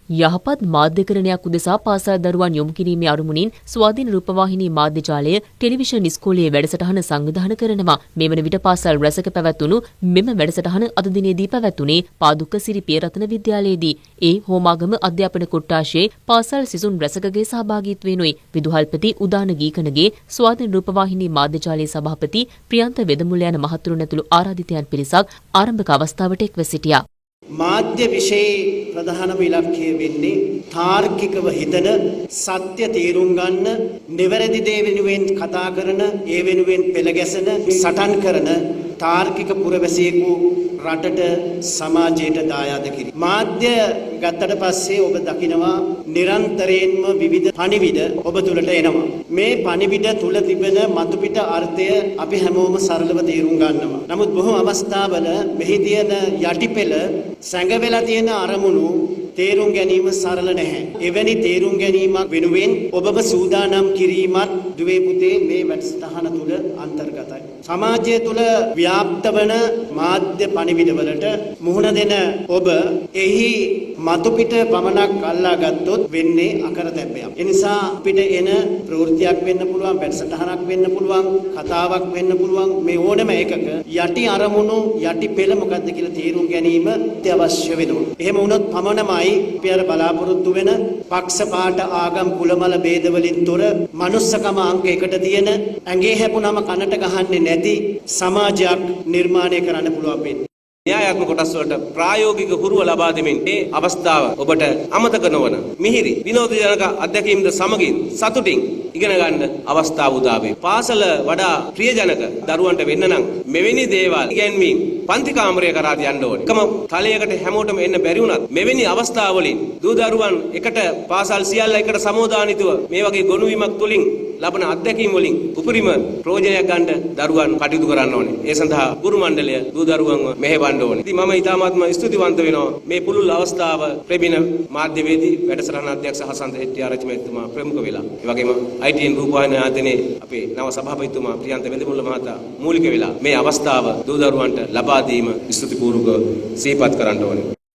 යහපත් මාධ්‍යකරණයක් උදෙසා පාසල් දරුවන් යොමු කිරීමේ අරමුණින් ස්වාධීන රූපවාහිනී මාධ්‍ය ජාලය ටෙලිවිෂන් ඉස්කෝලේ වැඩසටහන සංවිධානය කරනවා. මේ වන විට පාසල් රැසක පැවැත්වුණු මෙම වැඩසටහන අද දිනේදී පැවැත්වුණේ පාදුක්ක සිරි පියරත්න විද්‍යාලයේදී. ඒ හෝමාගම අධ්‍යාපන කොට්ටාශයේ පාසල් සිසුන් රැසකගේ සහභාගීත්වයෙනුයි. විදුහල්පති උදාන ගීකනගේ ස්වාධීන රූපවාහිනී මාධ්‍ය ජාලයේ සභාපති ප්‍රියන්ත වෙදමුල්ල යන මහතුරුන් ඇතුළු ආරාධිතයන් පිරිසක් ආරම්භක අවස්ථාවට එක්ව සිටියා. මාධ්‍ය විෂයේ ප්‍රධානම ඉලක්කය වෙන්නේ තාර්කිකව හිතන, සත්‍ය තේරුම් ගන්න, නිවැරදි දේ වෙනුවෙන් කතා කරන, ඒ වෙනුවෙන් පෙළ ගැසෙන, සටන් කරන තාර්කික පුරවැසියෙකු රටට සමාජයට දායාද කිරීම. මාධ්‍ය ගත්තට පස්සේ ඔබ දකිනවා නිරන්තරයෙන්ම විවිධ පණිවිඩ ඔබ තුළට එනවා. මේ පණිවිඩ තුල තිබෙන මතුපිට අර්ථය අපි හැමෝම සරලව තේරුම් ගන්නවා. නමුත් බොහෝ අවස්ථාවල මෙහි තියෙන යටිපෙළ සැඟවෙලා තියෙන අරමුණු තේරුම් ගැනීම සරල නැහැ. එවැනි තේරුම් ගැනීමක් වෙනුවෙන් ඔබව සූදානම් කිරීමත් දුවේ පුතේ මේ වැඩසටහන තුල අන්තර්ගතයි. සමාජය තුල ව්‍යාප්ත වන මාධ්‍ය පණිවිඩවලට මුහුණ දෙන ඔබ එහි මතුපිට පමණක් අල්ලා ගත්තොත් වෙන්නේ අකරතැබ්බයක්. ඒ නිසා අපිට එන ප්‍රවෘත්තියක් වෙන්න පුළුවන්, වැඩසටහනක් වෙන්න පුළුවන්, කතාවක් වෙන්න පුළුවන්, මේ ඕනෑම එකක යටි අරමුණු, යටි පෙළ මොකද්ද කියලා තේරුම් ගැනීම අත්‍යවශ්‍ය වෙනවා. එහෙම වුණොත් පමණමයි අපි අර බලාපොරොත්තු වෙන පක්ෂපාත ආගම් කුලමල ભેද වලින් තොර මනුස්සකම අංක 1ට තියෙන ඇඟේ හැපුණම කනට ගහන්නේ නැති සමාජයක් නිර්මාණය කරන්න පුළුවන් වෙන්නේ. න්‍යායාත්මක කොටස් වලට ප්‍රායෝගික හුරුව ලබා දෙමින් මේ අවස්ථාව ඔබට අමතක නොවන මිහිරි විනෝදජනක අත්දැකීම්ද සමගින් සතුටින් ඉගෙන ගන්න අවස්ථාව උදා වේ. පාසල වඩා ප්‍රියජනක දරුවන්ට වෙන්න නම් මෙවැනි දේවල් ඉගෙනීමෙන් පන්ති කාමරය කරා යන්න ඕනේ. එකම තලයකට හැමෝටම එන්න බැරි වුණත් මෙවැනි අවස්ථාවලින් දූ දරුවන් එකට පාසල් සියල්ල එකට සමෝදානිතව මේ වගේ ගොනුවීමක් තුලින් ලබන අත්දැකීම් වලින් උපරිම ප්‍රයෝජනයක් ගන්න දරුවන් කටයුතු කරන්න ඕනේ. ඒ සඳහා ගුරු මණ්ඩලය දූ දරුවන්ව මෙහෙවන්න ඕනේ. ඉතින් මම ඊටාත්ම ස්තුතිවන්ත වෙනවා මේ පුළුල් අවස්ථාව ප්‍රබින මාධ්‍යවේදී වැඩසටහන අධ්‍යක්ෂ හසන්ත හෙට්ටිආරච්චි මහත්මයා ප්‍රමුඛ වෙලා. ඒ වගේම ITN රූපවාහිනී ආයතනයේ අපේ නව සභාපතිතුමා ප්‍රියන්ත වෙදමුල්ල මහතා මූලික වෙලා මේ අවස්ථාව දූ දරුවන්ට ලබා දීම ස්තුතිපූර්වක සිහිපත් කරන්න ඕනේ.